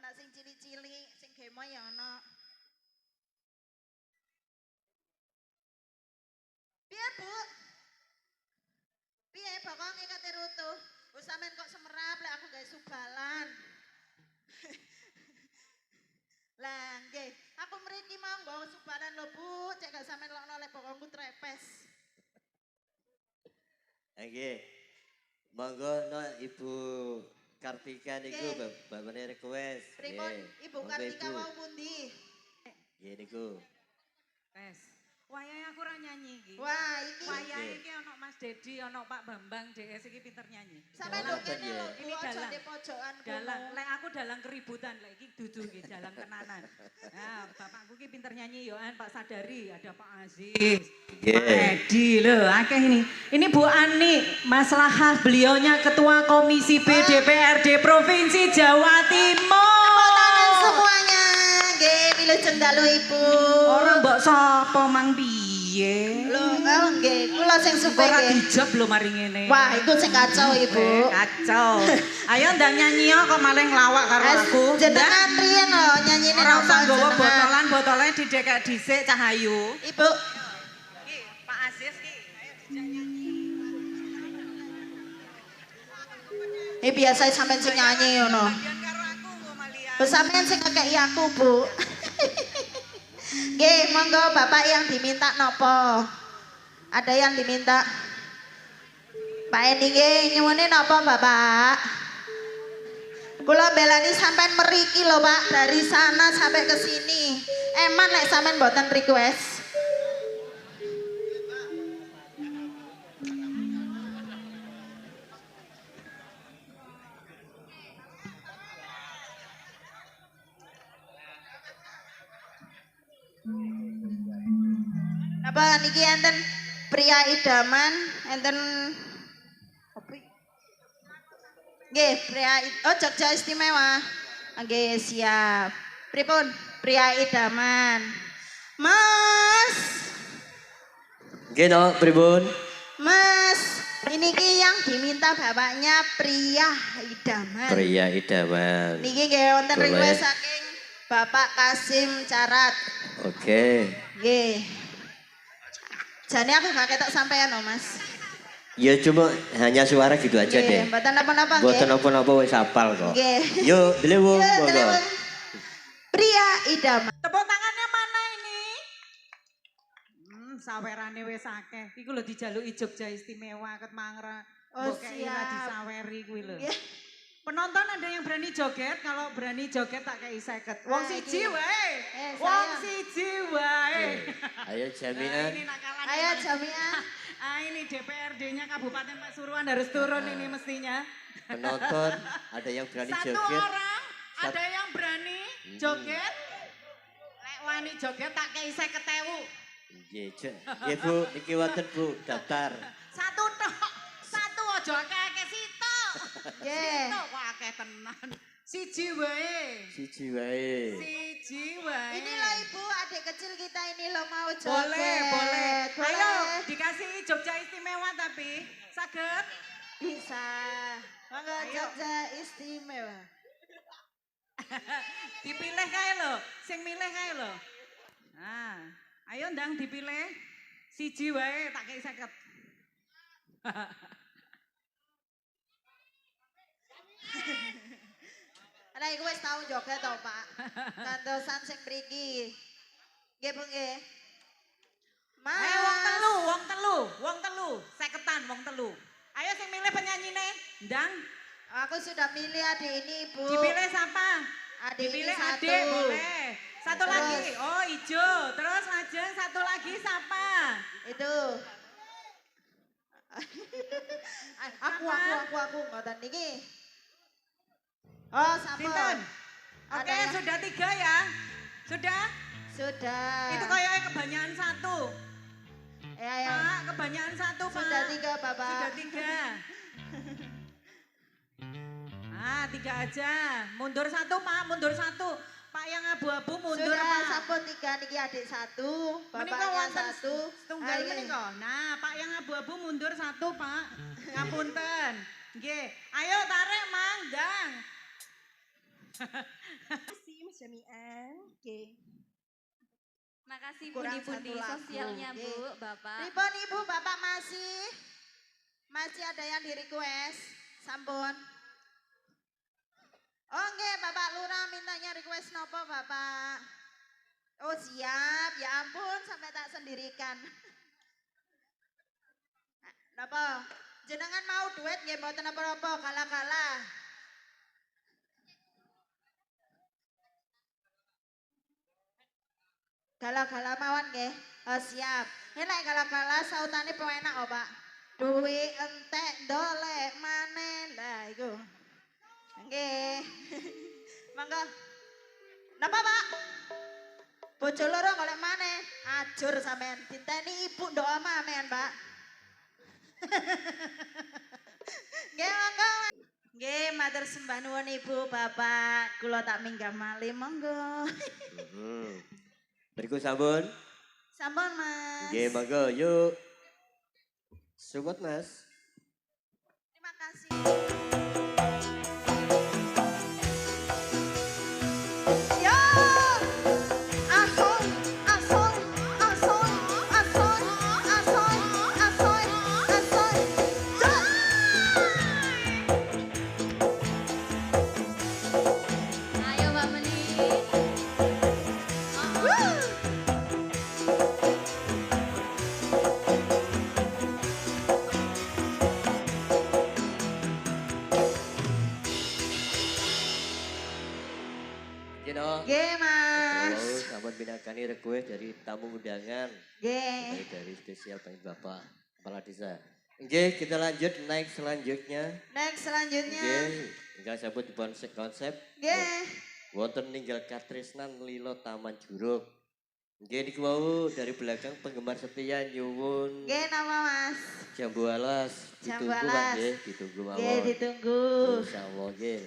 Lah sing cilik-cilik, sing gemoy ya ana. Piye, Bu? Piye bokonge kate rutuh? Wis sampean kok semerap lek aku gawe subalan. Lah nggih, aku mriki mau nggawa subalan lho Bu, cek gak sampean lokno lek bokongku trepes. Nggih. Monggo no Ibu Kartika niku bapakne request. Pripun Ibu Kartika wau pundi? Nggih niku. Wes. Wayahe aku ora nyanyi iki. Wah, iki Wayahe iki ana Mas Dedi, ana Pak Bambang DS iki pinter nyanyi. sampean lho kene lho, Ini aja dalang. di pojokan Dalang, lek aku dalang keributan, lek iki dudu iki dalang tenanan. Nah, bapakku iki pinter nyanyi yo Pak Sadari, ada Pak Aziz. Pak Edi lho, akeh ini. Ini Bu Ani, masalah beliaunya Ketua Komisi B DPRD Provinsi Jawa Timur. tangan semuanya. Nggih, wilujeng dalu Ibu. Ora mbok sapa mang piye? Lho, nggih, kula sing supe Ora nggih. dijab lho mari ngene. Wah, iku sing kacau Ibu. Kacau. Ayo ndang nyanyi kok malah nglawak karo aku. Jenengan riyen lho nyanyine Ora usah nggawa jenengan. botolan didekek dhisik Cahayu. Ibu, Ki, Pak Aziz ki, ayo dijak nyanyi. biasa sampean sing nyanyi ngono. Bagian karo aku kok Malia. Wis sampean sing ngekeki aku, Bu. Nggih, monggo Bapak yang diminta nopo? Ada yang diminta? Pak Edi nggih, nyuwune nopo Bapak? Kula belani sampean meriki lho Pak, dari sana sampai ke sini. Eman lek sampean mboten request. Apa niki enten pria idaman, enten nggih pria Jogja istimewa. Nggih siap. Pripun pria idaman? Mas. Nggih no, pripun? Mas, ini ki yang diminta bapaknya pria idaman. Pria idaman. Niki nggih wonten Boleh. request saking Bapak Kasim Carat. Oke. Nggih. Jane aku gak ketok sampean loh, Mas. Ya cuma hanya suara gitu aja deh. Nggih, mboten napa-napa nggih. Mboten napa-napa wis hafal kok. Nggih. Yuk, delewung Ya, monggo. telepon. Pria idaman. Tepuk tangannya mana ini? Sawerane wis akeh. Iku lho dijaluki Jogja istimewa ket mangra. Oh, Mbok kei ora siap. disaweri kuwi lho. Nggih. Penonton ada yang berani joget, kalau berani joget tak kei 50. Wong Nah, siji iki. wae. Saya. Wong siji wae. Ayo Nah, jaminan. ini nakalan. Ayo jamiah. Ini DPRD-nya Kabupaten Pasuruan harus turun ini mestinya. Penonton ada yang berani Satu joget. orang ada yang berani joget. Lek wani joget tak kei 50.000. Nggih, Cek. Nggih Bu, niki wonten Bu, daftar. Satu tok. Satu aja akeh-akeh sitok. Nggih. Sitok kok akeh tenan. Siji wae. Siji wae. Siji wae. Inilah Ibu adik kecil kita ini lo mau joget. Boleh. Ayo Boleh. dikasih Jogja istimewa tapi saged. Bisa. Monggo Ayo. Jogja istimewa. Dipilih kae lho, sing milih kae lho. Nah, ayo ndang dipilih. Siji wae tak kei 50. Lah iku wis tau joget to, Pak. Kantosan sing mriki. Nggih, Bu nggih. Mas. Ayo wong telu, 50-an wong telu. Ayo sing milih penyanyine, ndang. Aku sudah milih adik ini, Bu. Dipilih siapa? Adik Dipilih ini satu. adik, boleh. Satu Terus. lagi, oh ijo. Terus lajeng satu lagi siapa? Itu. aku ngoten niki. Oh, sampun. Sinten? Ada Oke, yang- sudah 3 ya? Sudah? Sudah. Itu kayaknya kebanyakan 1. Ya, ya. Pak, kebanyakan 1 Pak. Sudah 3, Bapak. Sudah 3. 3 aja. Mundur 1 Pak, mundur 1. Pak yang abu-abu mundur Sudah Pak. sampun 3 niki adik 1, Menika bapaknya wonten 1. Tunggal Ayo. menika. Nah, Pak yang abu-abu mundur 1 Pak. Ngapunten. Nggih. Ayo tarik Mang, Dang. Si Mas Jamian. Oke. Makasih Kurang pundi-pundi satu lagu, sosialnya nggih. Bu, Bapak. Pripun Ibu Bapak masih ada yang di request? Sampun. Oh nggih, Bapak Lurah mintanya request nopo Bapak? Oh siap, ya ampun sampai tak sendirikan. Napa? Jenengan mau duet nggih mboten napa-napa, kalah-kalah. Galah-galah mawon nggih. Oh siap. Ini lek galah-galah sautane penak oh Pak. Duwe entek dolek maneh lah iku. Nggih. Monggo. Napa Pak? Bojo loro golek maneh. Ajur sampean diteni ibu ndok omah men Pak. Nggih monggo. Nggih matur sembah nuwun Ibu Bapak. Kula tak minggah malih monggo. Beriku sampun. Sampun Mas. Nggih, monggo yuk. Support Mas. Terima kasih. Yo! Asoy, asoy, asoy, asoy, asoy, asoy, asoy. Yo! Ayo Mbak Meni. Woo! Kino. Nggih Mas. Terus sampun pinakani request dari tamu undangan. Nggih. Dari spesial Bang Bapak Kepala Desa. Oke, kita lanjut naik selanjutnya. Next selanjutnya. Oke, enggak sabut di konsep. Nggih. Wonten ninggal katresnan Lilo Taman Juruk. Oke, niku wau dari belakang penggemar setia nyuwun Nggih napa Mas? jambu alas. Jambu Ditunggu alas. Mas nggih, ditunggu mawon. Nggih ditunggu. Insyaallah nggih.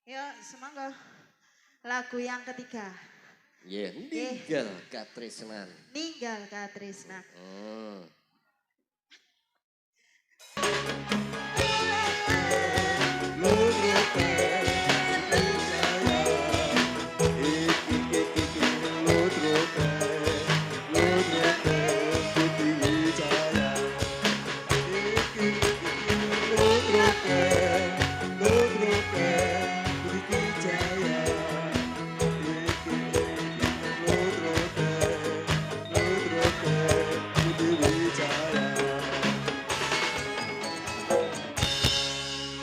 Yo semoga lagu yang ketiga. Nggih, ninggal katresnan. Ninggal Katrisna.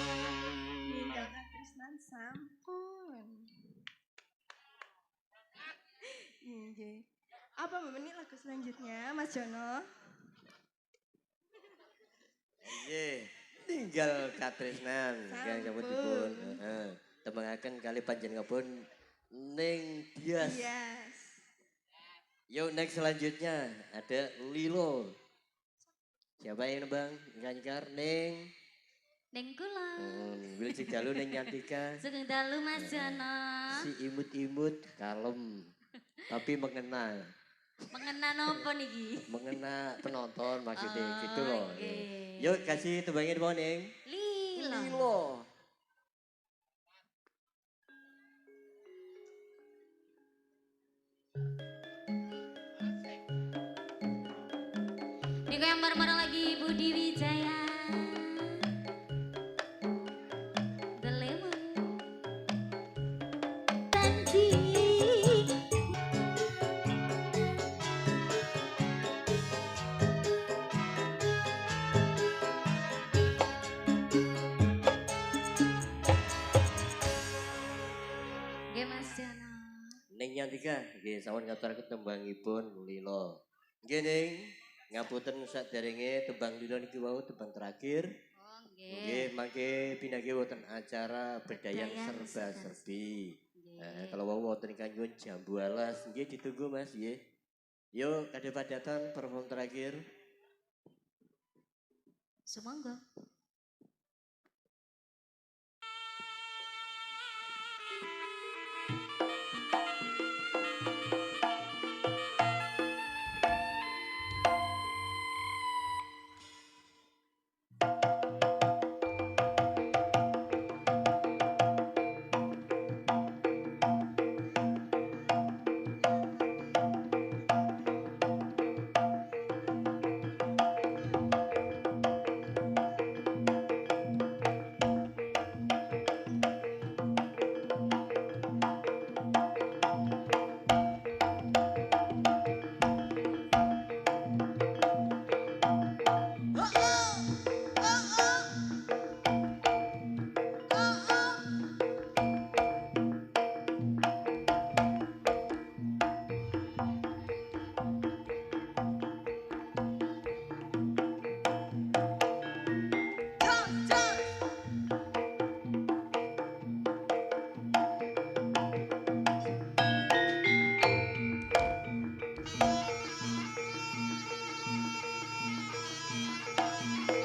Meninggalkan Trisnan sampun. Nggih. Apa Mbak Meni lagu selanjutnya Mas Jono? Nggih, ninggal katresnan. Kang sabut dipun. Heeh. Temengaken kali panjenenganipun ning bias. Yes. Yuk next selanjutnya ada Lilo. Siapa yang nembang? Nganyikar ning. Neng kula. Wilcik dalu ning Nyantika. Sugeng dalu Mas Jono. Si imut-imut kalem. Tapi mengena. Mengena nopo niki? Mengena penonton maksudnya Oh, gitu loh. oke. Yuk kasih tebangin mau ning. Lilo. Lilo. Ini yang bareng-bareng lagi Budi Wijaya. The Lemon. Janji. Oke Mas Jono. Ning Nyantika, nggih sampun ngaturaken tembangipun Lilo. Nggih ning ngapunten saderenge tembang Lilo niki wau tembang terakhir. Oh Nggih, nggih. mangke pinangge wonten acara bedayang Bedayang serba-serbi. Nggih. Kalau wau wonten ingkang nyuwun jambu alas, nggih ditunggu Mas nggih. Yuk, kada padatan perform terakhir. Sumangga.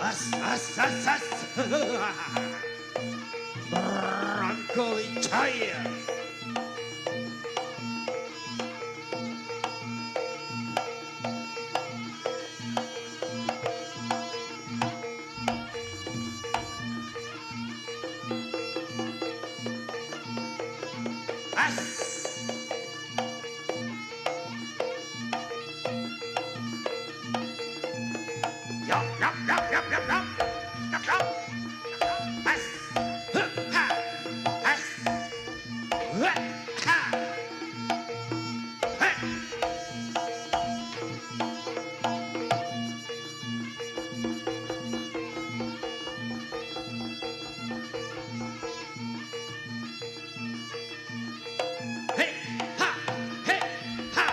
As as as as. Rangga Wijaya. Yap yap yap yap yap yap. Yap yap. As. Ha. As. Ha. Hey. Hey. Ha. Hey. Ha.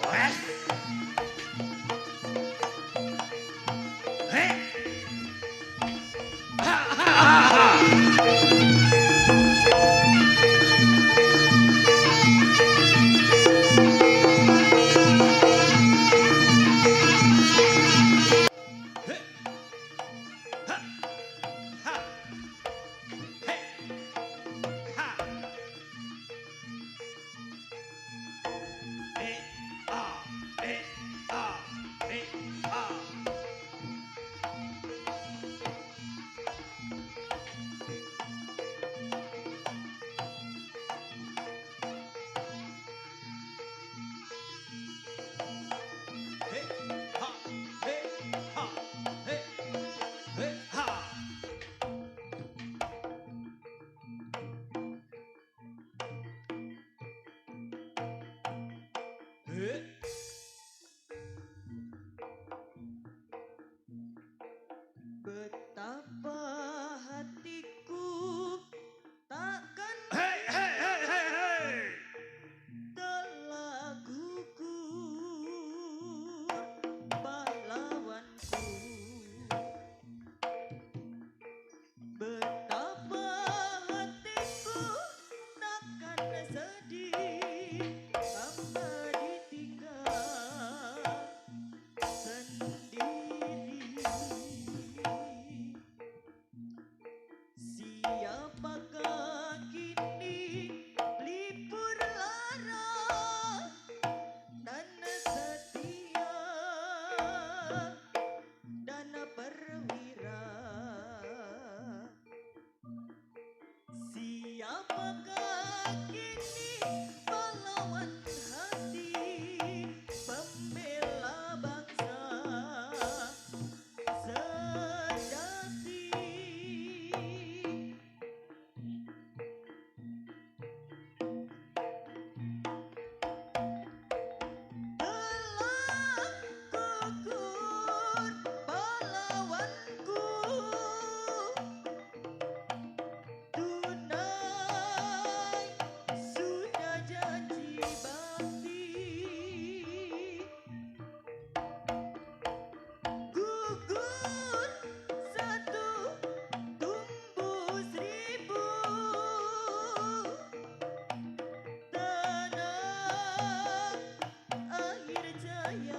As. Hey. Ha ha ha. Hey. Ha. Ha. Hey. Ha. Eh, ah, eh, ah, eh, ah. Hey, ha, hey, ha, hey, hey, ha. Hey. Betapa hatiku takkan Hey, hey, hey, hey, hey. telah gugur pahlawanku. Betapa hatiku takkan sedih hamba ditinggal sendiri. Siapakah kini libur lara dan setia dan perwira? Siapakah kini pahlawan hati pembela bangsa sejati? Telah gugur pahlawanku, tunai sudah janji bakti. Gugur satu, tumbuh seribu. Tanah air jaya